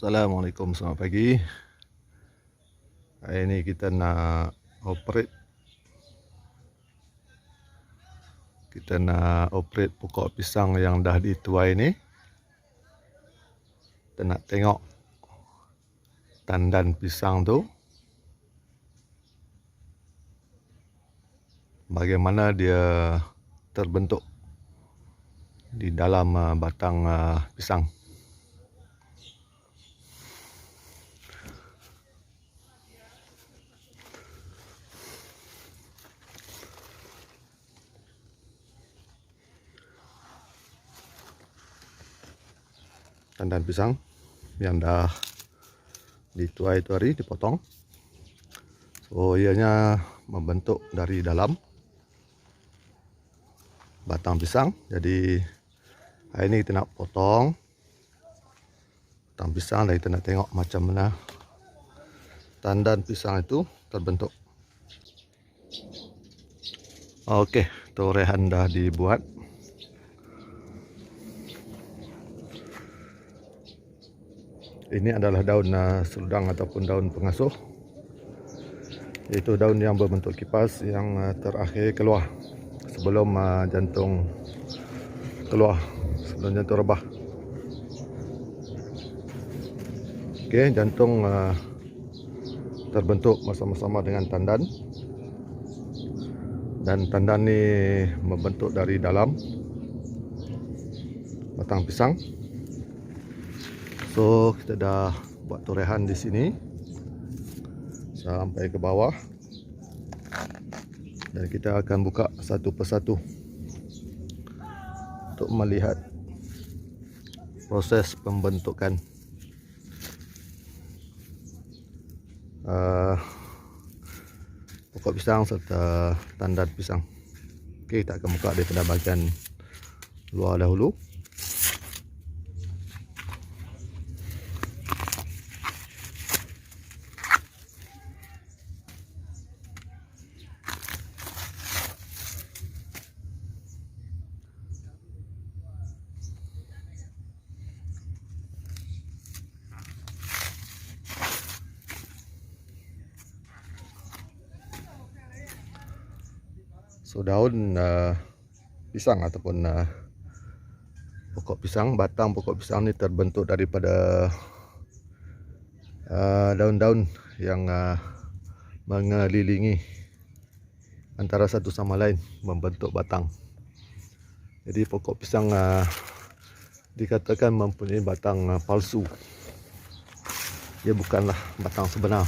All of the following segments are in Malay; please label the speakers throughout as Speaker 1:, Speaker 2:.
Speaker 1: Assalamualaikum, selamat pagi. Hari ini kita nak operate pokok pisang yang dah dituai ni. Kita nak tengok tandan pisang tu bagaimana dia terbentuk di dalam batang pisang. Tandan pisang yang dah dituai itu hari dipotong. So ianya membentuk dari dalam batang pisang. Jadi hari ini kita nak potong batang pisang dan kita nak tengok macam mana tandan pisang itu terbentuk. Okey, torehan dah dibuat. Ini adalah daun seludang ataupun daun pengasuh. Itu daun yang berbentuk kipas yang terakhir keluar sebelum jantung keluar, sebelum jantung rebah. Okey, jantung terbentuk bersama-sama dengan tandan. Dan tandan ni membentuk dari dalam batang pisang. So kita dah buat torehan di sini sampai ke bawah, dan kita akan buka satu persatu untuk melihat proses pembentukan pokok pisang serta tandan pisang. Okey, kita akan buka daripada bahagian luar dahulu. So daun pisang ataupun pokok pisang, batang pokok pisang ni terbentuk daripada daun-daun yang mengelilingi antara satu sama lain membentuk batang. Jadi pokok pisang dikatakan mempunyai batang palsu. Dia bukanlah batang sebenar.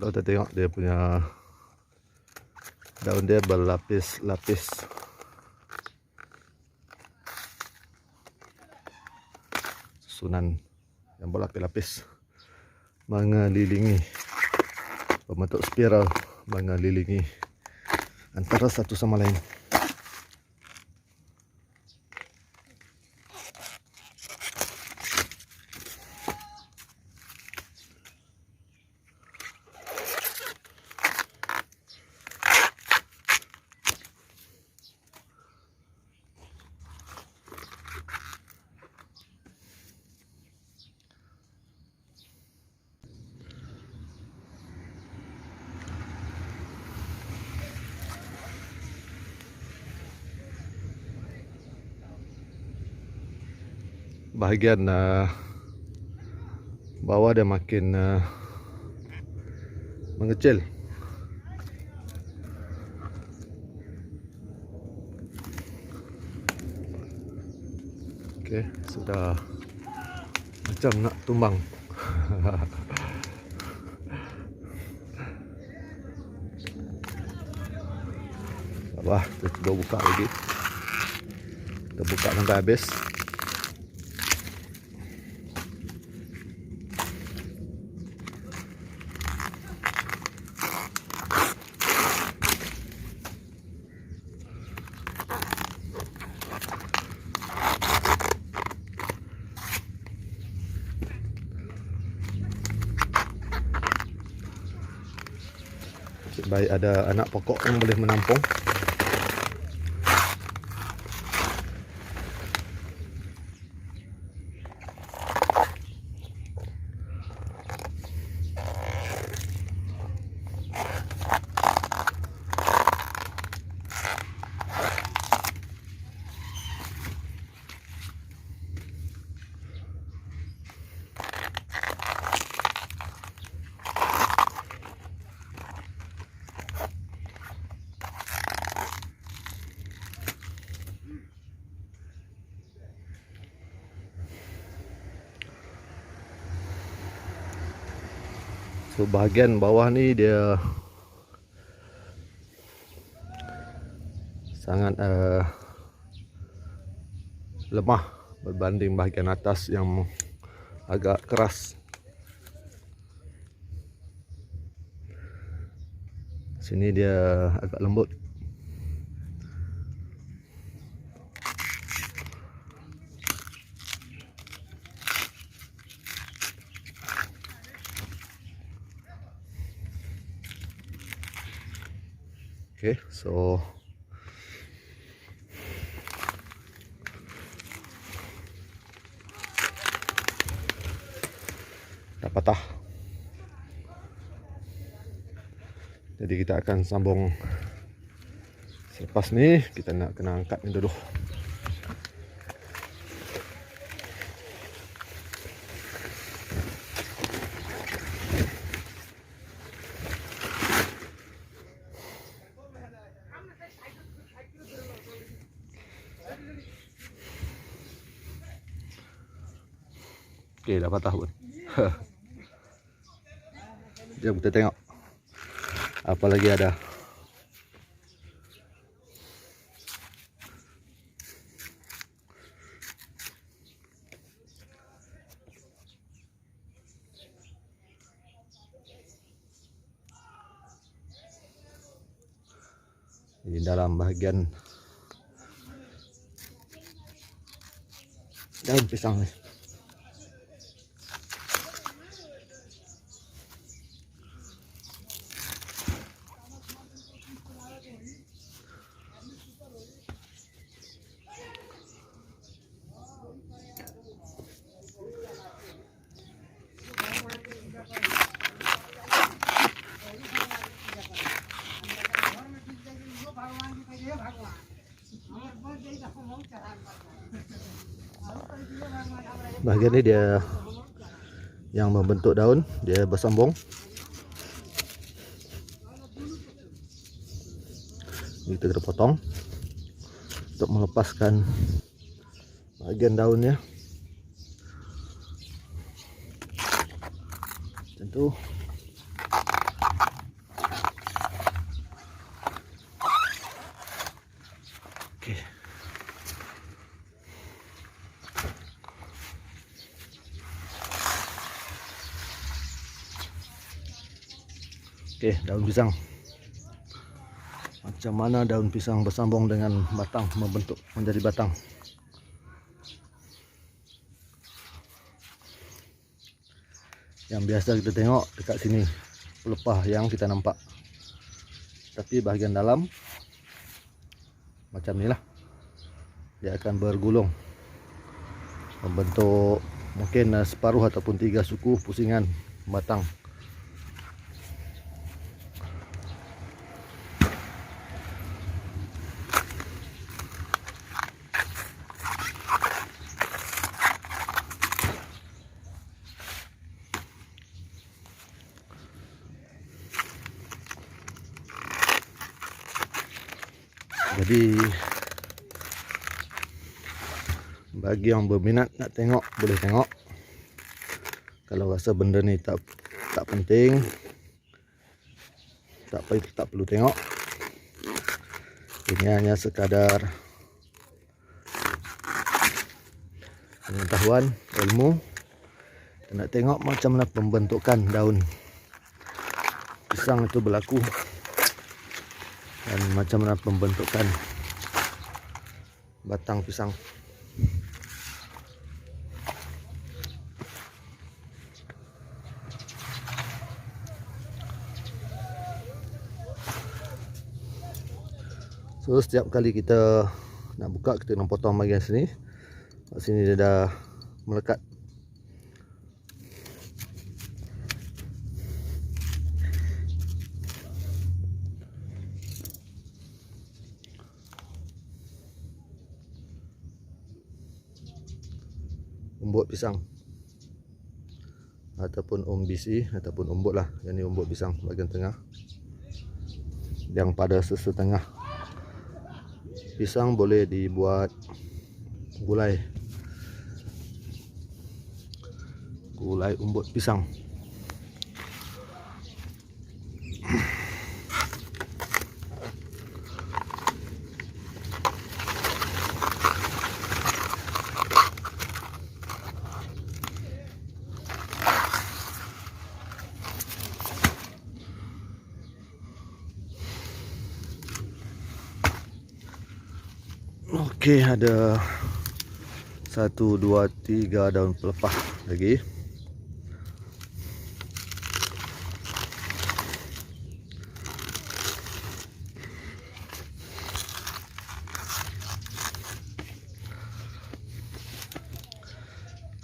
Speaker 1: Kalau kita tengok dia punya daun dia berlapis-lapis. Susunan yang berlapis-lapis mengelilingi, membentuk spiral mengelilingi antara satu sama lain. bahagian bawah dia makin mengecil. Okey, sudah macam nak tumbang. Wah, kita cuba buka lagi. Kita buka sampai habis. Baik ada anak pokok yang boleh menampung. So bahagian bawah ni dia sangat lemah berbanding bahagian atas yang agak keras. Sini dia agak lembut. Okay, so dah patah. Jadi kita akan sambung. Selepas ni kita nak kena angkat ni dulu. Okey, dah patah pun. Jom kita tengok apa lagi ada. Di dalam bahagian daun pisang ni. Bahagian ni dia yang membentuk daun, dia bersambung. Ini kita kena potong untuk melepaskan bahagian daunnya. Macam tu. Okey. Okey, daun pisang. Macam mana daun pisang bersambung dengan batang membentuk menjadi batang. Yang biasa kita tengok dekat sini pelepah yang kita nampak. Tapi bahagian dalam macam ni lah. Dia akan bergulung membentuk mungkin separuh ataupun 3 suku pusingan batang. Jadi bagi yang berminat nak tengok boleh tengok. Kalau rasa benda ni tak penting, tak perlu tengok. Ini hanya sekadar pengetahuan, ilmu. Kita nak tengok macam mana pembentukan daun pisang itu berlaku, dan macam mana pembentukan batang pisang. So setiap kali kita nak buka, kita nak potong bahagian sini. Kat sini dia dah melekat. Umbut pisang ataupun umbisi ataupun umbut lah. Yang ni umbut pisang bahagian tengah, yang pada setengah. Pisang boleh dibuat gulai umbut pisang. Okey, ada 1, 2, 3 daun pelepah lagi.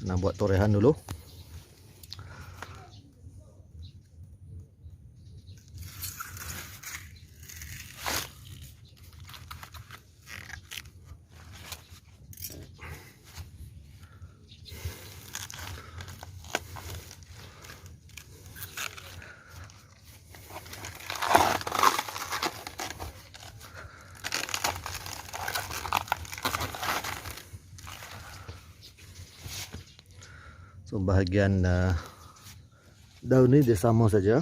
Speaker 1: Nak buat torehan dulu. So bahagian daun ni dia sama saja,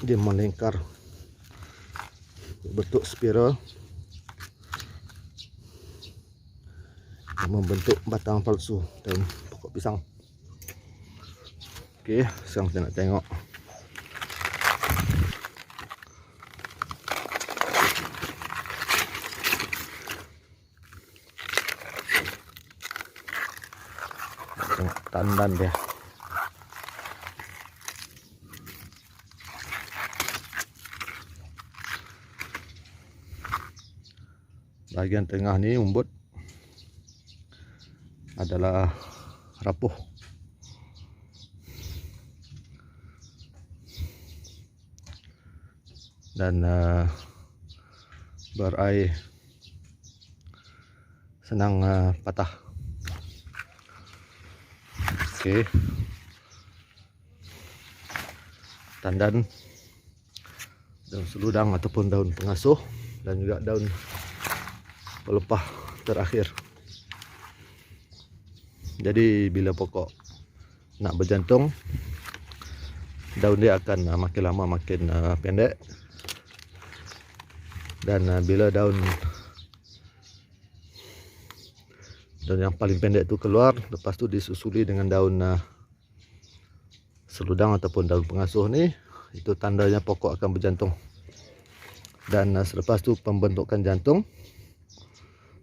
Speaker 1: dia melingkar berbentuk spiral, membentuk batang palsu daun pokok pisang. Okey, sekarang kita nak tengok. Tengok tandan dia. Bahagian tengah ni umbut adalah rapuh. Dan berai senang patah. Okey. Tandan, daun seludang ataupun daun pengasuh, dan juga daun pelepah terakhir. Jadi bila pokok nak berjantung, daun dia akan makin lama makin pendek. Dan bila daun yang paling pendek itu keluar, lepas tu disusuli dengan daun seludang ataupun daun pengasuh ni, itu tandanya pokok akan berjantung. Dan selepas tu pembentukan jantung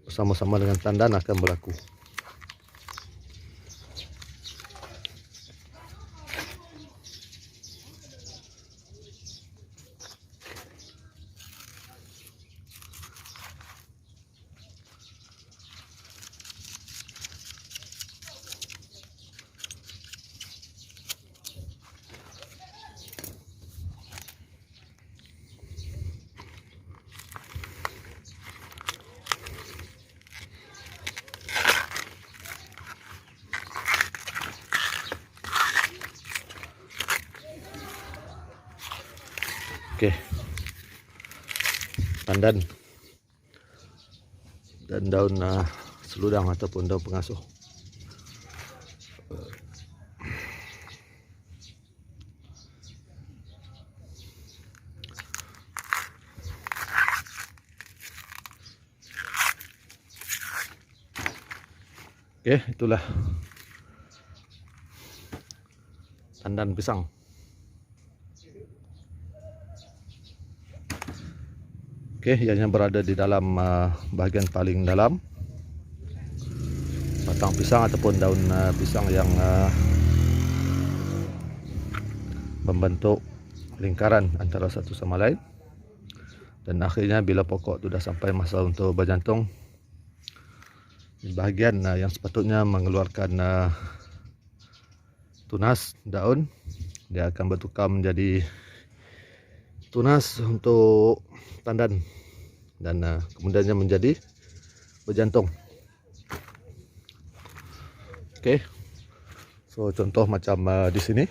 Speaker 1: bersama-sama dengan tandan akan berlaku. Okey, tandan dan daun seludang ataupun daun pengasuh. Oke, itulah tandan pisang. Oke, ianya berada di dalam bagian paling dalam batang pisang ataupun daun pisang yang membentuk lingkaran antara satu sama lain. Dan akhirnya bila pokok sudah sampai masa untuk berjantung, bahagian yang sepatutnya mengeluarkan tunas daun, dia akan bertukar menjadi tunas untuk tandan dan kemudiannya menjadi berjantung. Oke, so contoh macam di sini,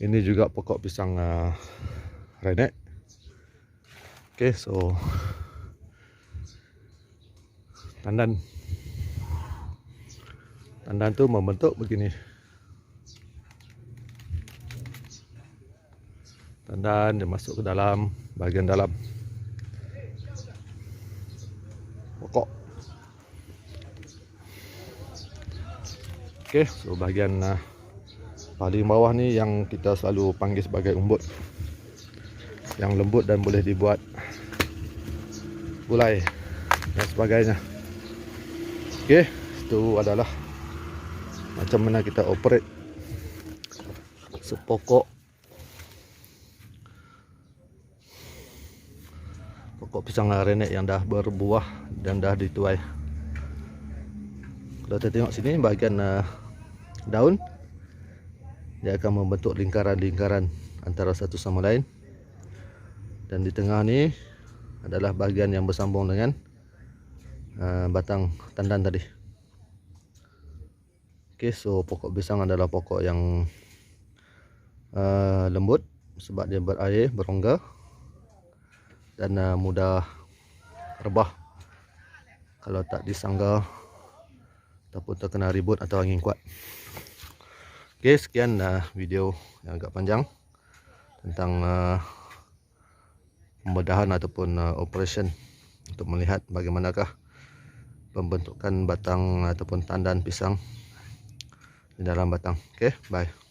Speaker 1: ini juga pokok pisang renek. Oke, so tandan tu membentuk begini. Tandan dia masuk ke dalam bagian dalam pokok. Oke, so bagian paling bawah ni yang kita selalu panggil sebagai umbut, yang lembut dan boleh dibuat gulai dan sebagainya. Oke, itu adalah macam mana kita operate sepokok pisang renek yang dah berbuah dan dah dituai. Kalau kita tengok sini bahagian daun, dia akan membentuk lingkaran-lingkaran antara satu sama lain, dan di tengah ni adalah bahagian yang bersambung dengan batang tandan tadi. Oke, so pokok pisang adalah pokok yang lembut sebab dia berair, berongga dan mudah rebah kalau tak disangga ataupun terkena ribut atau angin kuat. Oke, sekian video yang agak panjang tentang pembedahan ataupun operation untuk melihat bagaimanakah pembentukan batang ataupun tandan pisang di dalam batang. Oke, bye.